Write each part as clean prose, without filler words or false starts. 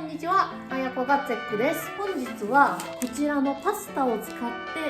んにちは、あやこがゼックです。本日はこちらのパスタを使っ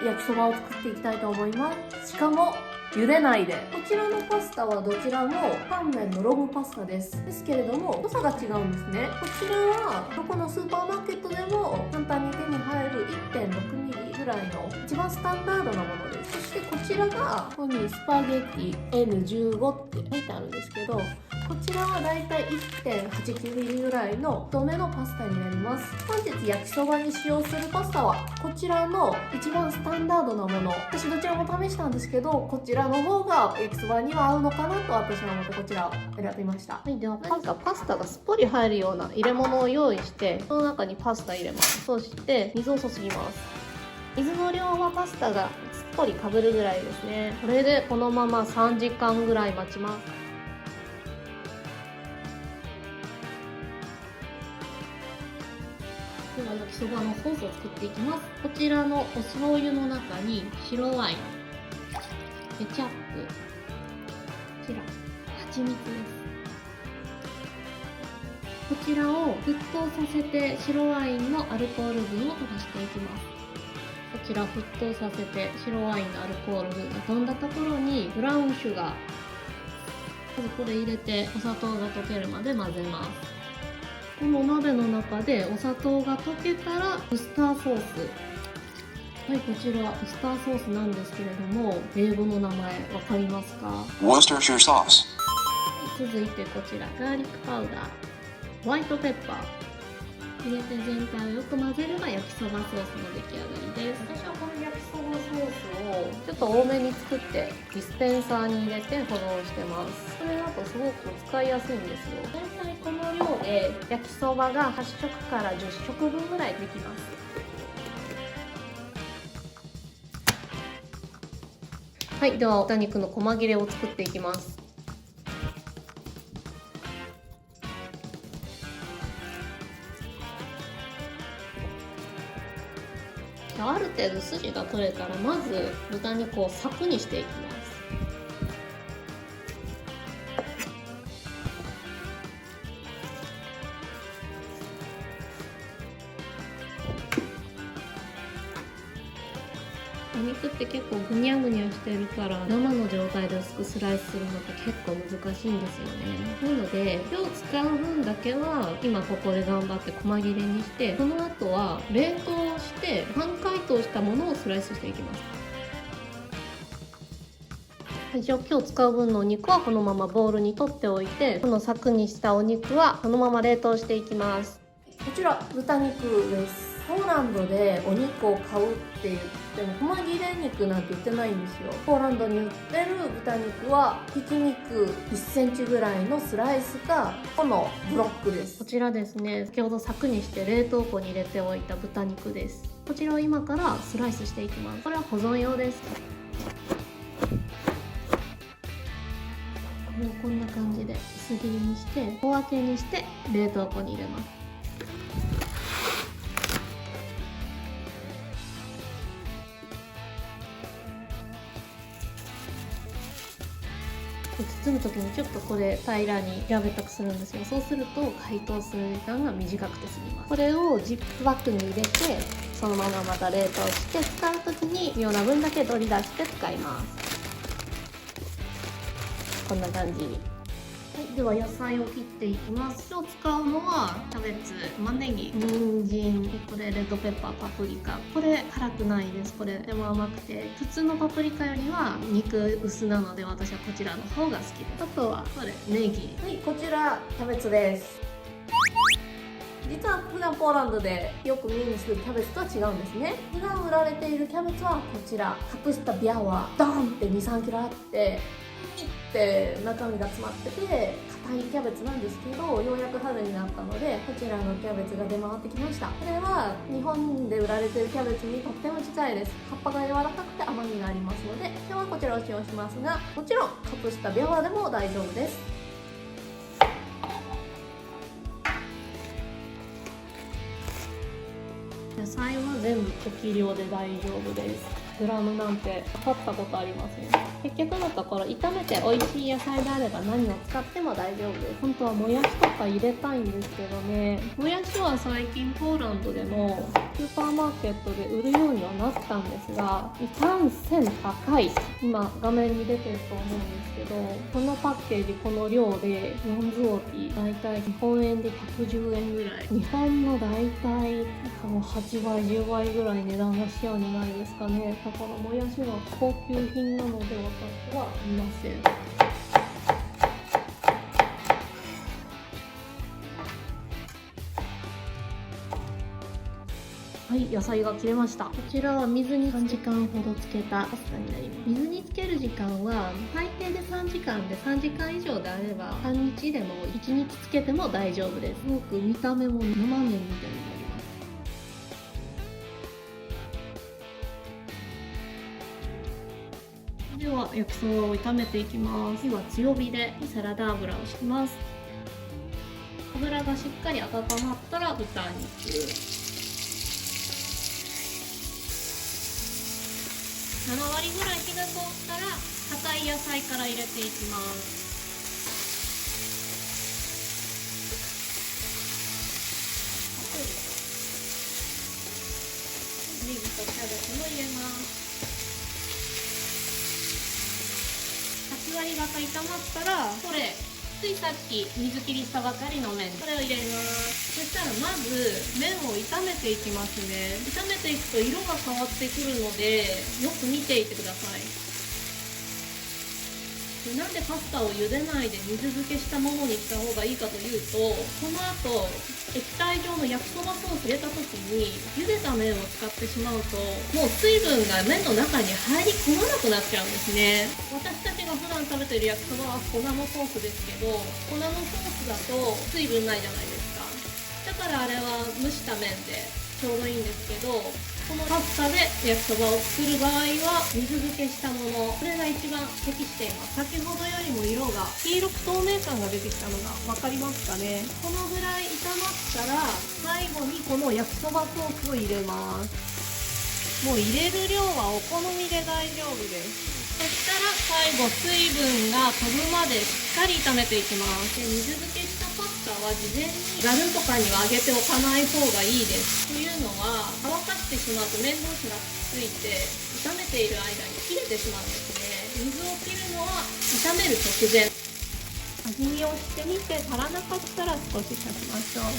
て焼きそばを作っていきたいと思います。しかも茹でないで。こちらのパスタはどちらも乾麺のロングパスタです。ですけれども濃さが違うんですね。こちらはどこのスーパーマーケットでも簡単に手に入る 1.6 ミリぐらいの一番スタンダードなものです。そしてこちらがここにスパゲッティ N15 って書いてあるんですけど、こちらはだいたい 1.89 ミリぐらいの太めのパスタになります。本日焼きそばに使用するパスタはこちらの一番スタンダードなもの。私どちらも試したんですけど、こちらの方が焼きそばには合うのかなと私は思ってこちらを選びました。はい、ではまずはパスタがすっぽり入るような入れ物を用意して、その中にパスタ入れます。そして水を注ぎます。水の量はパスタがすっぽりかぶるぐらいですね。これでこのまま3時間ぐらい待ちます。では焼きそばのソースを作っていきます。こちらのお醤油の中に白ワイン、ケチャップ、こちら蜂蜜です。こちらを沸騰させて白ワインのアルコール分を飛ばしていきます。こちら沸騰させて白ワインのアルコール分が飛んだところにブラウンシュガー、まずこれ入れてお砂糖が溶けるまで混ぜます。この鍋の中でお砂糖が溶けたらウスターソース、はい、こちらウスターソースなんですけれども、英語の名前わかりますか？ Worcestershire sauce。 続いてこちらガーリックパウダー、ホワイトペッパー入れて全体をよく混ぜれば焼きそばソースの出来上がりです。私はこの焼きそばソースをちょっと多めに作ってディスペンサーに入れて保存してます。それだとすごく使いやすいんですよ。大体この量で焼きそばが8食から10食分ぐらいできます。はい、では豚肉の細切れを作っていきます。ある程度筋が取れたらまず豚肉をサクにしていきます。お肉って結構ぐにゃぐにゃしてるから生の状態で薄くスライスするのって結構難しいんですよね。なので今日使う分だけは今ここで頑張って細切れにして、その後は冷凍して半解凍したものをスライスしていきます。はい、じゃあ今日使う分のお肉はこのままボウルに取っておいて、このサクにしたお肉はこのまま冷凍していきます。こちら豚肉です。ポーランドでお肉を買うって言っても細切れ肉なんて売ってないんですよ。ポーランドに売ってる豚肉はひき肉1センチぐらいのスライスかこのブロックです。こちらですね、先ほどサクにして冷凍庫に入れておいた豚肉です。こちらを今からスライスしていきます。これは保存用です。もうこんな感じで薄切りにして小分けにして冷凍庫に入れます。包む時にちょっとこれ平らに平べったくするんですよ。そうすると解凍する時間が短くて済みます。これをジップバッグに入れてそのまままた冷凍して使う時に必要な分だけ取り出して使います。こんな感じに。はい、では野菜を切っていきます。今日使うのはキャベツ、玉ねぎ、人参、これレッドペッパー、パプリカ。これ辛くないです。これでも甘くて、普通のパプリカよりは肉薄なので私はこちらの方が好きです。あとはこれネギ。はい、こちらキャベツです。実は普段ポーランドでよく目にするキャベツとは違うんですね。普段売られているキャベツはこちらカプスタビアワ、ドンって 2,3 キロあってって中身が詰まってて硬いキャベツなんですけど、ようやく春になったのでこちらのキャベツが出回ってきました。これは日本で売られているキャベツにとっても近いです。葉っぱが柔らかくて甘みがありますので今日はこちらを使用しますが、もちろんカプスタビアワでも大丈夫です。野菜は全部適量で大丈夫です。グラムなんて測ったことありません。結局のところ炒めて美味しい野菜であれば何を使っても大丈夫です。本当はもやしとか入れたいんですけどね、もやしは最近ポーランドでもスーパーマーケットで売るようにはなったんですが、いかんせん高い。今画面に出てると思うんですけど、このパッケージこの量で4ズオティ、だいたい日本円で110円ぐらい、日本のだいたいもう8倍10倍ぐらい値段がしようにないですかね。だからもやしは高級品なので私はいません。はい、野菜が切れました。こちらは水に3時間ほどつけたパスタになります。水につける時間は最低で3時間で、3時間以上であれば半日でも1日つけても大丈夫です。すごく見た目も生麺みたいになります。では焼きそばを炒めていきます。火は強火でサラダ油を敷きます。油がしっかり温まったら豚肉、7割ぐらい火が通ったら硬い野菜から入れていきます。ネギとキャベツも入れます。8割方炒まったら、これついさっき水切りしたばかりの麺、これを入れます。そしたらまず麺を炒めていきますね。炒めていくと色が変わってくるのでよく見ていてください。でなんでパスタを茹でないで水漬けしたものにした方がいいかというと、この後液体状の焼きそばソース入れた時に茹でた麺を使ってしまうと、もう水分が麺の中に入り込まなくなっちゃうんですね。私たちが普段食べてる焼きそばは粉のソースですけど、粉のソースだと水分ないじゃないですか。だからあれは蒸した麺でちょうどいいんですけど、このパスタで焼きそばを作る場合は水漬けしたもの、これが一番適しています。先ほどよりも色が黄色く透明感が出てきたのが分かりますかね。このぐらい炒まったら最後にこの焼きそばソースを入れます。もう入れる量はお好みで大丈夫です。そしたら最後水分が飛ぶまでしっかり炒めていきます。で水漬けしたパスタは事前にざるとかには揚げておかない方がいいです。というのは乾かしてしまうと麺同士がくっついて炒めている間に切れてしまうんですね。水を切るのは炒める直前。味見をしてみて足らなかったら少し足しましょう。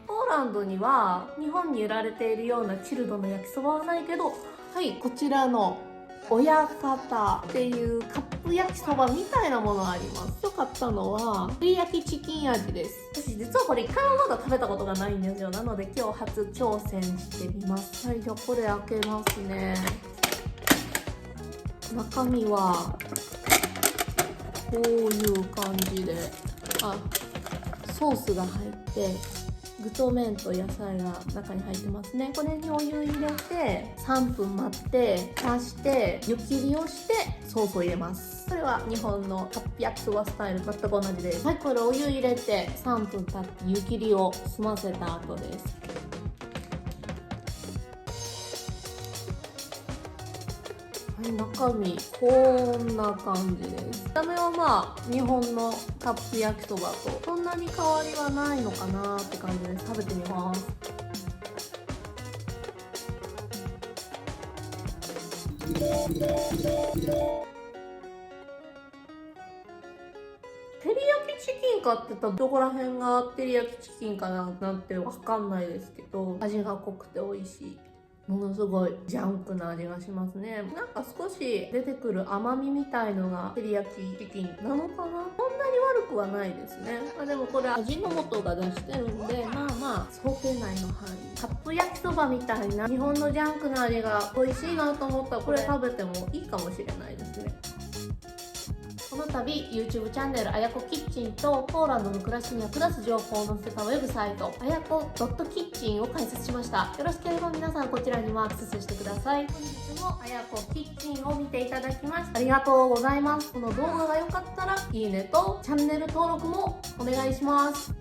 ポーランドには日本に売られているようなチルドの焼きそばはないけど、はい、こちらの親方っていうカップ焼きそばみたいなものがあります。よかったのは照り焼きチキン味です。私実はこれ一回もまだ食べたことがないんですよ。なので今日初挑戦してみます。はい、じゃあこれ開けますね。中身はこういう感じで、ソースが入って具と麺と野菜が中に入ってますね。これにお湯入れて3分待って足して湯切りをしてソースを入れます。これは日本のカップ焼きそばスタイル全く同じです。はい、これお湯入れて3分経って湯切りを済ませた後です。はい、中身こんな感じです。見た目はまあ日本のカップ焼きそばとそんなに変わりはないのかなって感じです。食べてみます。照り焼きチキンかって言ったらどこら辺が照り焼きチキンかななんてわかんないですけど、味が濃くて美味しい。ものすごいジャンクな味がしますね。なんか少し出てくる甘みみたいのが照り焼きチキンなのかな。そんなに悪くはないですね。でもこれ味の素が出してるんで、まあ想定内の範囲。カップ焼きそばみたいな日本のジャンクな味が美味しいなと思ったらこれ食べてもいいかもしれないですね。この度 YouTube チャンネルあやこキッチンとポーランドの暮らしに役立つ情報を載せたウェブサイトあやこ .kitchen を開設しました。よろしければ皆さんこちらにもアクセスしてください。本日もあやこキッチンを見ていただきましてありがとうございます。この動画が良かったらいいねとチャンネル登録もお願いします。